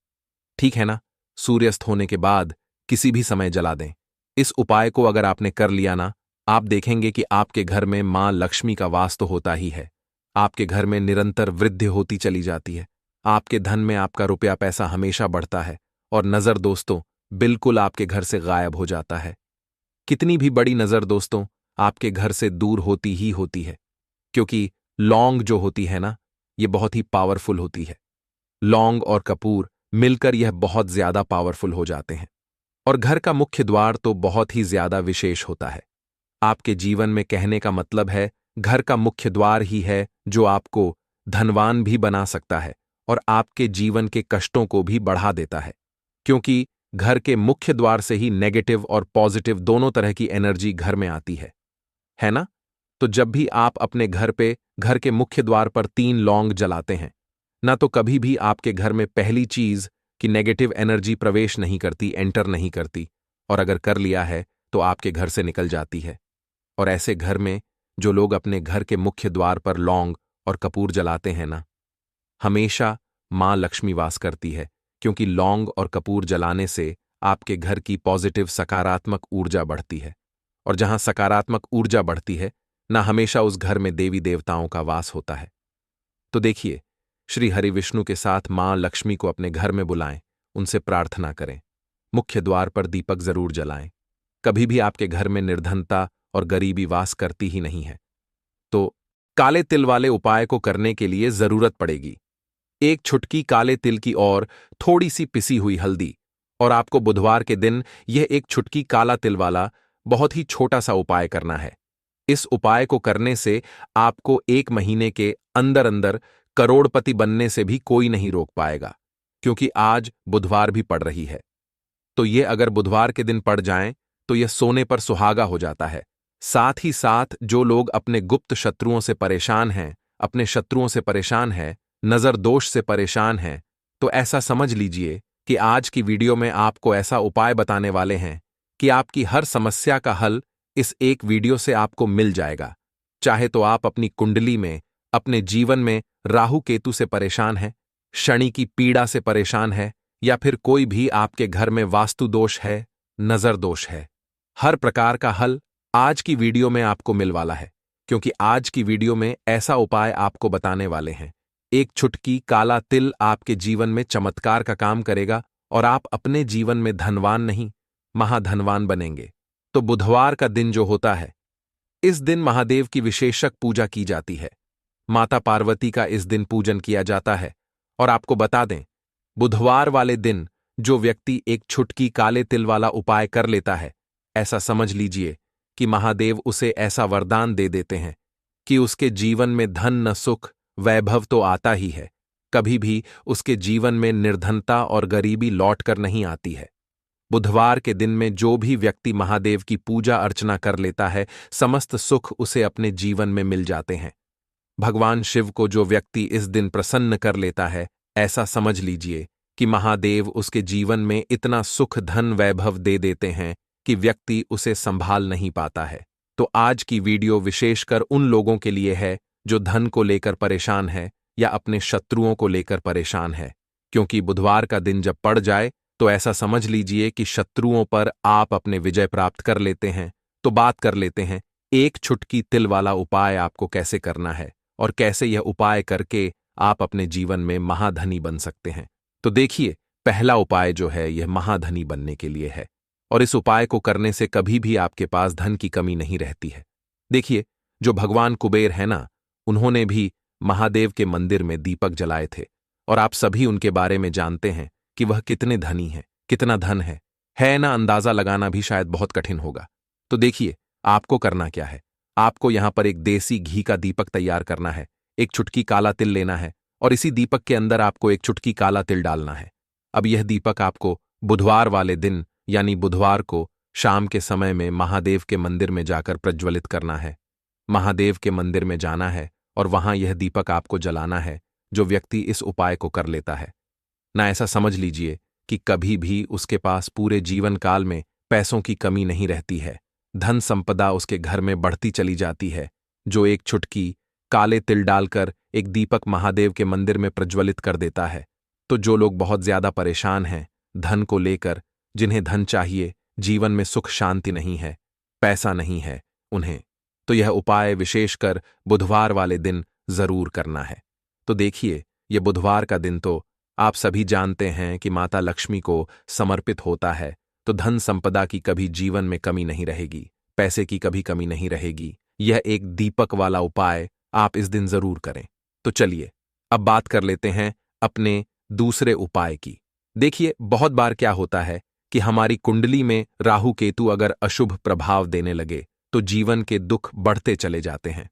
ठीक है ना, सूर्यास्त होने के बाद किसी भी समय जला दें। इस उपाय को अगर आपने कर लिया ना, आप देखेंगे कि आपके घर में मां लक्ष्मी का वास तो होता ही है। आपके घर में निरंतर वृद्धि होती चली जाती है। आपके धन में आपका रुपया पैसा हमेशा बढ़ता है और नजर दोस्तों बिल्कुल आपके घर से गायब हो जाता है। कितनी भी बड़ी नजर दोस्तों आपके घर से दूर होती ही होती है, क्योंकि लौंग जो होती है ना, ये बहुत ही पावरफुल होती है। लौंग और कपूर मिलकर यह बहुत ज्यादा पावरफुल हो जाते हैं। और घर का मुख्य द्वार तो बहुत ही ज्यादा विशेष होता है। आपके जीवन में, कहने का मतलब है, घर का मुख्य द्वार ही है जो आपको धनवान भी बना सकता है और आपके जीवन के कष्टों को भी बढ़ा देता है। क्योंकि घर के मुख्य द्वार से ही नेगेटिव और पॉजिटिव दोनों तरह की एनर्जी घर में आती है ना। तो जब भी आप अपने घर पे घर के मुख्य द्वार पर 3 लौंग जलाते हैं ना, तो कभी भी आपके घर में पहली चीज कि नेगेटिव एनर्जी प्रवेश नहीं करती, एंटर नहीं करती, और अगर कर लिया है तो आपके घर से निकल जाती है। और ऐसे घर में जो लोग अपने घर के मुख्य द्वार पर लौंग और कपूर जलाते हैं ना, हमेशा माँ लक्ष्मी वास करती है, क्योंकि लौंग और कपूर जलाने से आपके घर की पॉजिटिव सकारात्मक ऊर्जा बढ़ती है। और जहां सकारात्मक ऊर्जा बढ़ती है, ना हमेशा उस घर में देवी देवताओं का वास होता है। तो देखिए, श्री हरि विष्णु के साथ माँ लक्ष्मी को अपने घर में बुलाएं, उनसे प्रार्थना करें, मुख्य द्वार पर दीपक जरूर जलाएं। कभी भी आपके घर में निर्धनता और गरीबी वास करती ही नहीं है। तो काले तिल वाले उपाय को करने के लिए जरूरत पड़ेगी एक छुटकी काले तिल की और थोड़ी सी पिसी हुई हल्दी। और आपको बुधवार के दिन यह एक छुटकी काला तिल वाला बहुत ही छोटा सा उपाय करना है। इस उपाय को करने से आपको 1 महीने के अंदर अंदर करोड़पति बनने से भी कोई नहीं रोक पाएगा, क्योंकि आज बुधवार भी पड़ रही है। तो ये अगर बुधवार के दिन पड़ जाएं तो यह सोने पर सुहागा हो जाता है। साथ ही साथ जो लोग अपने गुप्त शत्रुओं से परेशान हैं, अपने शत्रुओं से परेशान हैं, नजर दोष से परेशान हैं, तो ऐसा समझ लीजिए कि आज की वीडियो में आपको ऐसा उपाय बताने वाले हैं कि आपकी हर समस्या का हल इस एक वीडियो से आपको मिल जाएगा। चाहे तो आप अपनी कुंडली में, अपने जीवन में राहु केतु से परेशान हैं, शनि की पीड़ा से परेशान है, या फिर कोई भी आपके घर में वास्तु दोष है, नजर दोष है, हर प्रकार का हल आज की वीडियो में आपको मिल वाला है। क्योंकि आज की वीडियो में ऐसा उपाय आपको बताने वाले हैं, एक छुटकी काला तिल आपके जीवन में चमत्कार का काम करेगा और आप अपने जीवन में धनवान नहीं, महाधनवान बनेंगे। तो बुधवार का दिन जो होता है, इस दिन महादेव की विशेषक पूजा की जाती है। माता पार्वती का इस दिन पूजन किया जाता है। और आपको बता दें, बुधवार वाले दिन जो व्यक्ति एक छुटकी काले तिल वाला उपाय कर लेता है, ऐसा समझ लीजिए कि महादेव उसे ऐसा वरदान दे देते हैं कि उसके जीवन में धन न सुख वैभव तो आता ही है, कभी भी उसके जीवन में निर्धनता और गरीबी लौट कर नहीं आती है। बुधवार के दिन में जो भी व्यक्ति महादेव की पूजा अर्चना कर लेता है, समस्त सुख उसे अपने जीवन में मिल जाते हैं। भगवान शिव को जो व्यक्ति इस दिन प्रसन्न कर लेता है, ऐसा समझ लीजिए कि महादेव उसके जीवन में इतना सुख धन वैभव दे देते हैं कि व्यक्ति उसे संभाल नहीं पाता है। तो आज की वीडियो विशेषकर उन लोगों के लिए है जो धन को लेकर परेशान है या अपने शत्रुओं को लेकर परेशान है। क्योंकि बुधवार का दिन जब पड़ जाए तो ऐसा समझ लीजिए कि शत्रुओं पर आप अपने विजय प्राप्त कर लेते हैं। तो बात कर लेते हैं एक छुटकी तिल वाला उपाय आपको कैसे करना है और कैसे यह उपाय करके आप अपने जीवन में महाधनी बन सकते हैं। तो देखिए, पहला उपाय जो है यह महाधनी बनने के लिए है, और इस उपाय को करने से कभी भी आपके पास धन की कमी नहीं रहती है। देखिए, जो भगवान कुबेर है ना, उन्होंने भी महादेव के मंदिर में दीपक जलाए थे, और आप सभी उनके बारे में जानते हैं कि वह कितने धनी हैं, कितना धन है ना, अंदाजा लगाना भी शायद बहुत कठिन होगा। तो देखिए, आपको करना क्या है। आपको यहां पर एक देसी घी का दीपक तैयार करना है, एक चुटकी काला तिल लेना है, और इसी दीपक के अंदर आपको एक चुटकी काला तिल डालना है। अब यह दीपक आपको बुधवार वाले दिन यानी बुधवार को शाम के समय में महादेव के मंदिर में जाकर प्रज्वलित करना है। महादेव के मंदिर में जाना है और वहां यह दीपक आपको जलाना है। जो व्यक्ति इस उपाय को कर लेता है ना, ऐसा समझ लीजिए कि कभी भी उसके पास पूरे जीवन काल में पैसों की कमी नहीं रहती है, धन संपदा उसके घर में बढ़ती चली जाती है। जो एक चुटकी काले तिल डालकर एक दीपक महादेव के मंदिर में प्रज्वलित कर देता है। तो जो लोग बहुत ज्यादा परेशान हैं धन को लेकर, जिन्हें धन चाहिए, जीवन में सुख शांति नहीं है, पैसा नहीं है उन्हें, तो यह उपाय विशेषकर बुधवार वाले दिन जरूर करना है। तो देखिए, यह बुधवार का दिन तो आप सभी जानते हैं कि माता लक्ष्मी को समर्पित होता है। तो धन संपदा की कभी जीवन में कमी नहीं रहेगी, पैसे की कभी कमी नहीं रहेगी। यह एक दीपक वाला उपाय आप इस दिन जरूर करें। तो चलिए अब बात कर लेते हैं अपने दूसरे उपाय की। देखिए, बहुत बार क्या होता है कि हमारी कुंडली में राहु केतु अगर अशुभ प्रभाव देने लगे तो जीवन के दुख बढ़ते चले जाते हैं।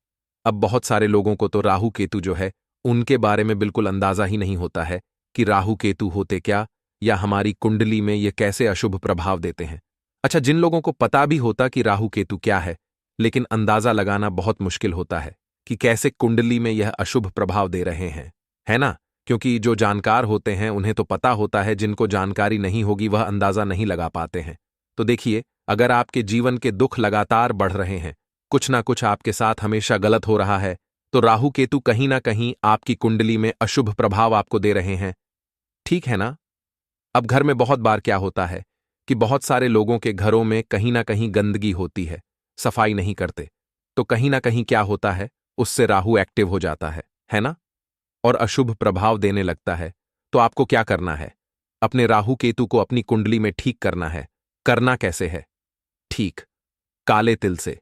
अब बहुत सारे लोगों को तो राहु केतु जो है उनके बारे में बिल्कुल अंदाजा ही नहीं होता है कि राहु केतु होते क्या, या हमारी कुंडली में ये कैसे अशुभ प्रभाव देते हैं। अच्छा, जिन लोगों को पता भी होता कि राहु केतु क्या है, लेकिन अंदाजा लगाना बहुत मुश्किल होता है कि कैसे कुंडली में यह अशुभ प्रभाव दे रहे हैं, है ना। क्योंकि जो जानकार होते हैं उन्हें तो पता होता है, जिनको जानकारी नहीं होगी वह अंदाजा नहीं लगा पाते हैं। तो देखिए, अगर आपके जीवन के दुख लगातार बढ़ रहे हैं, कुछ ना कुछ आपके साथ हमेशा गलत हो रहा है, तो राहु केतु कहीं ना कहीं आपकी कुंडली में अशुभ प्रभाव आपको दे रहे हैं। ठीक है ना? अब घर में बहुत बार क्या होता है कि बहुत सारे लोगों के घरों में कहीं ना कहीं गंदगी होती है, सफाई नहीं करते, तो कहीं ना कहीं क्या होता है, उससे राहु एक्टिव हो जाता है ना? और अशुभ प्रभाव देने लगता है। तो आपको क्या करना है? अपने राहु केतु को अपनी कुंडली में ठीक करना है। करना कैसे है? ठीक, काले तिल से।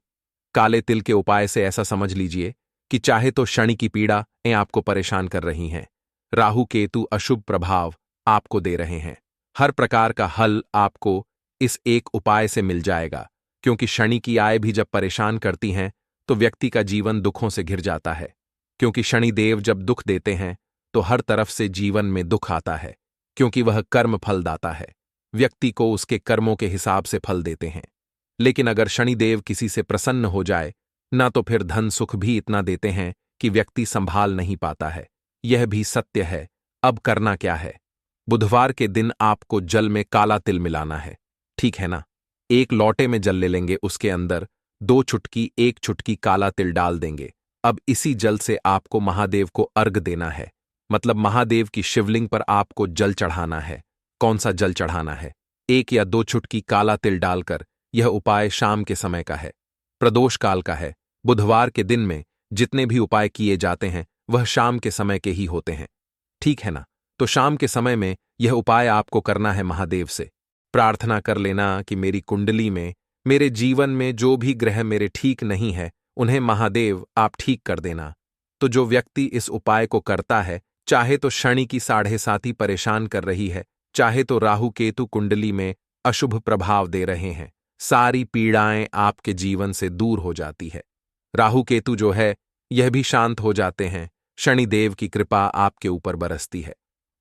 काले तिल के उपाय से ऐसा समझ लीजिए कि चाहे तो शनि की पीड़ा आपको परेशान कर रही हैं, राहु केतु अशुभ प्रभाव आपको दे रहे हैं, हर प्रकार का हल आपको इस एक उपाय से मिल जाएगा। क्योंकि शनि की आय भी जब परेशान करती हैं तो व्यक्ति का जीवन दुखों से घिर जाता है। क्योंकि शनि देव जब दुख देते हैं तो हर तरफ से जीवन में दुख आता है। क्योंकि वह कर्म फलदाता है, व्यक्ति को उसके कर्मों के हिसाब से फल देते हैं। लेकिन अगर शनिदेव किसी से प्रसन्न हो जाए ना तो फिर धन सुख भी इतना देते हैं कि व्यक्ति संभाल नहीं पाता है। यह भी सत्य है। अब करना क्या है? बुधवार के दिन आपको जल में काला तिल मिलाना है। ठीक है ना? एक लोटे में जल ले लेंगे, उसके अंदर 2 चुटकी 1 चुटकी काला तिल डाल देंगे। अब इसी जल से आपको महादेव को अर्घ देना है, मतलब महादेव की शिवलिंग पर आपको जल चढ़ाना है। कौन सा जल चढ़ाना है? 1 या 2 चुटकी काला तिल डालकर। यह उपाय शाम के समय का है, प्रदोष काल का है। बुधवार के दिन में जितने भी उपाय किए जाते हैं वह शाम के समय के ही होते हैं। ठीक है ना? तो शाम के समय में यह उपाय आपको करना है। महादेव से प्रार्थना कर लेना कि मेरी कुंडली में, मेरे जीवन में जो भी ग्रह मेरे ठीक नहीं है उन्हें महादेव आप ठीक कर देना। तो जो व्यक्ति इस उपाय को करता है, चाहे तो शनि की 7.5 परेशान कर रही है, चाहे तो राहु केतु कुंडली में अशुभ प्रभाव दे रहे हैं, सारी पीड़ाएं आपके जीवन से दूर हो जाती है। राहु केतु जो है यह भी शांत हो जाते हैं। शनिदेव की कृपा आपके ऊपर बरसती है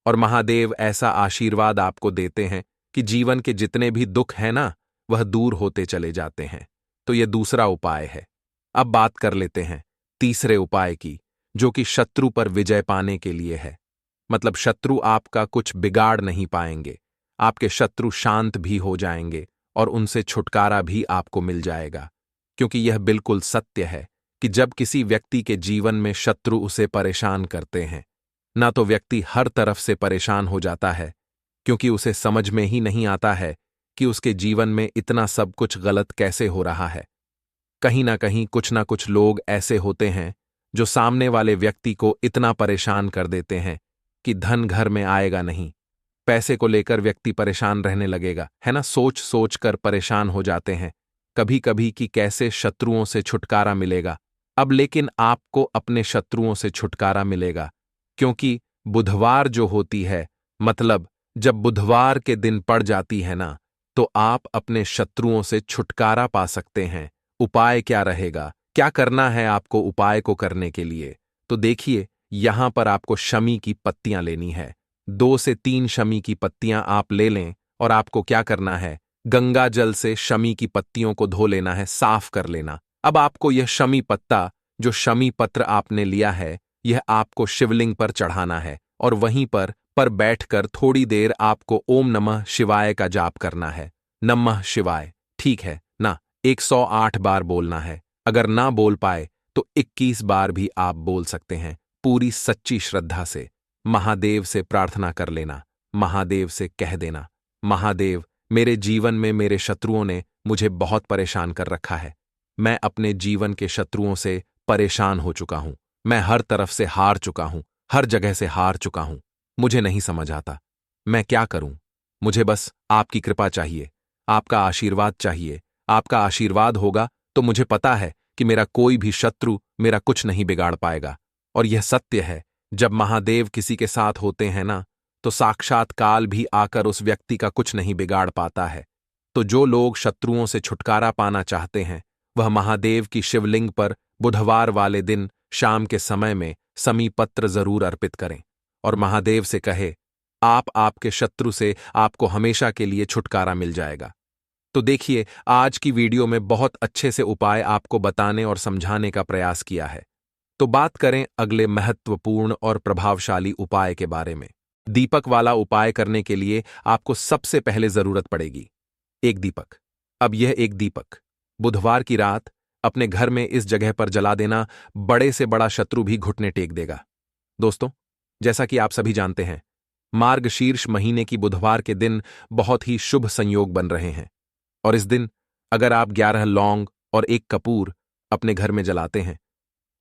और महादेव ऐसा आशीर्वाद आपको देते हैं कि जीवन के जितने भी दुख हैं ना, वह दूर होते चले जाते हैं। तो यह दूसरा उपाय है। अब बात कर लेते हैं तीसरे उपाय की, जो कि शत्रु पर विजय पाने के लिए है। मतलब शत्रु आपका कुछ बिगाड़ नहीं पाएंगे, आपके शत्रु शांत भी हो जाएंगे और उनसे छुटकारा भी आपको मिल जाएगा। क्योंकि यह बिल्कुल सत्य है कि जब किसी व्यक्ति के जीवन में शत्रु उसे परेशान करते हैं ना, तो व्यक्ति हर तरफ से परेशान हो जाता है। क्योंकि उसे समझ में ही नहीं आता है कि उसके जीवन में इतना सब कुछ गलत कैसे हो रहा है। कहीं ना कुछ लोग ऐसे होते हैं जो सामने वाले व्यक्ति को इतना परेशान कर देते हैं कि धन घर में आएगा नहीं, पैसे को लेकर व्यक्ति परेशान रहने लगेगा, है ना? सोच सोच कर परेशान हो जाते हैं कभी कभी कि कैसे शत्रुओं से छुटकारा मिलेगा। अब लेकिन आपको अपने शत्रुओं से छुटकारा मिलेगा, क्योंकि बुधवार जो होती है, मतलब जब बुधवार के दिन पड़ जाती है ना, तो आप अपने शत्रुओं से छुटकारा पा सकते हैं। उपाय क्या रहेगा? क्या करना है आपको उपाय को करने के लिए? तो देखिए, यहां पर आपको शमी की पत्तियां लेनी है। 2 से 3 शमी की पत्तियां आप ले लें और आपको क्या करना है? गंगा जल से शमी की पत्तियों को धो लेना है, साफ कर लेना। अब आपको यह शमी पत्ता, जो शमी पत्र आपने लिया है, यह आपको शिवलिंग पर चढ़ाना है और वहीं पर बैठकर थोड़ी देर आपको ओम नमः शिवाय का जाप करना है। नमः शिवाय, ठीक है ना? 108 बार बोलना है। अगर ना बोल पाए तो 21 बार भी आप बोल सकते हैं, पूरी सच्ची श्रद्धा से। महादेव से प्रार्थना कर लेना, महादेव से कह देना, महादेव, मेरे जीवन में मेरे शत्रुओं ने मुझे बहुत परेशान कर रखा है। मैं अपने जीवन के शत्रुओं से परेशान हो चुका हूं। मैं हर तरफ से हार चुका हूं, हर जगह से हार चुका हूं। मुझे नहीं समझ आता मैं क्या करूं। मुझे बस आपकी कृपा चाहिए, आपका आशीर्वाद चाहिए। आपका आशीर्वाद होगा तो मुझे पता है कि मेरा कोई भी शत्रु मेरा कुछ नहीं बिगाड़ पाएगा। और यह सत्य है, जब महादेव किसी के साथ होते हैं ना, तो साक्षात काल भी आकर उस व्यक्ति का कुछ नहीं बिगाड़ पाता है। तो जो लोग शत्रुओं से छुटकारा पाना चाहते हैं, वह महादेव की शिवलिंग पर बुधवार वाले दिन शाम के समय में समी पत्र जरूर अर्पित करें और महादेव से कहे, आपके शत्रु से आपको हमेशा के लिए छुटकारा मिल जाएगा। तो देखिए, आज की वीडियो में बहुत अच्छे से उपाय आपको बताने और समझाने का प्रयास किया है। तो बात करें अगले महत्वपूर्ण और प्रभावशाली उपाय के बारे में। दीपक वाला उपाय करने के लिए आपको सबसे पहले जरूरत पड़ेगी एक दीपक। अब यह एक दीपक बुधवार की रात अपने घर में इस जगह पर जला देना बड़े से बड़ा शत्रु भी घुटने टेक देगा। दोस्तों, जैसा कि आप सभी जानते हैं, मार्गशीर्ष महीने की बुधवार के दिन बहुत ही शुभ संयोग बन रहे हैं और इस दिन अगर आप 11 लौंग और 1 कपूर अपने घर में जलाते हैं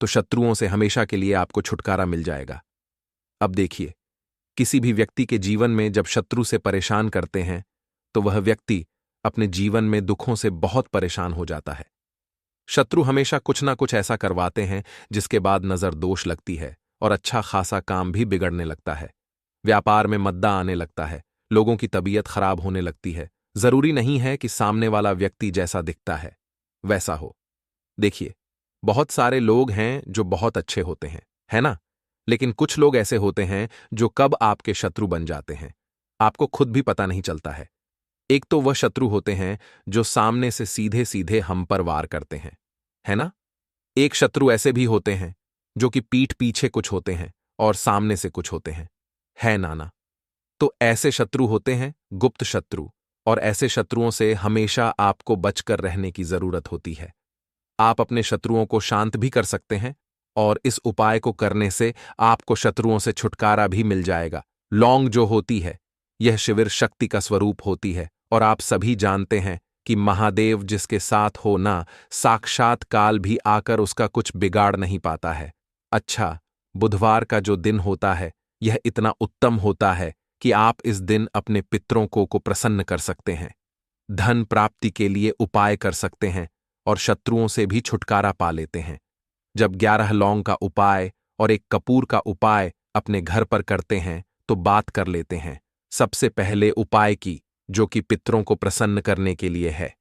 तो शत्रुओं से हमेशा के लिए आपको छुटकारा मिल जाएगा। अब देखिए, किसी भी व्यक्ति के जीवन में जब शत्रु से परेशान करते हैं तो वह व्यक्ति अपने जीवन में दुखों से बहुत परेशान हो जाता है। शत्रु हमेशा कुछ ना कुछ ऐसा करवाते हैं जिसके बाद नजर दोष लगती है और अच्छा खासा काम भी बिगड़ने लगता है। व्यापार में मद्दा आने लगता है, लोगों की तबीयत खराब होने लगती है। जरूरी नहीं है कि सामने वाला व्यक्ति जैसा दिखता है वैसा हो। देखिए, बहुत सारे लोग हैं जो बहुत अच्छे होते हैं, है ना? लेकिन कुछ लोग ऐसे होते हैं जो कब आपके शत्रु बन जाते हैं आपको खुद भी पता नहीं चलता है। एक तो वह शत्रु होते हैं जो सामने से सीधे सीधे हम पर वार करते हैं, है ना? एक शत्रु ऐसे भी होते हैं जो कि पीठ पीछे कुछ होते हैं और सामने से कुछ होते हैं, है नाना? तो ऐसे शत्रु होते हैं गुप्त शत्रु, और ऐसे शत्रुओं से हमेशा आपको बचकर रहने की जरूरत होती है। आप अपने शत्रुओं को शांत भी कर सकते हैं और इस उपाय को करने से आपको शत्रुओं से छुटकारा भी मिल जाएगा। लौंग जो होती है, यह शिविर शक्ति का स्वरूप होती है और आप सभी जानते हैं कि महादेव जिसके साथ हो ना, साक्षात काल भी आकर उसका कुछ बिगाड़ नहीं पाता है। अच्छा, बुधवार का जो दिन होता है यह इतना उत्तम होता है कि आप इस दिन अपने पितरों को प्रसन्न कर सकते हैं, धन प्राप्ति के लिए उपाय कर सकते हैं और शत्रुओं से भी छुटकारा पा लेते हैं। जब 11 लौंग का उपाय और 1 कपूर का उपाय अपने घर पर करते हैं तो बात कर लेते हैं सबसे पहले उपाय की, जो कि पितरों को प्रसन्न करने के लिए है।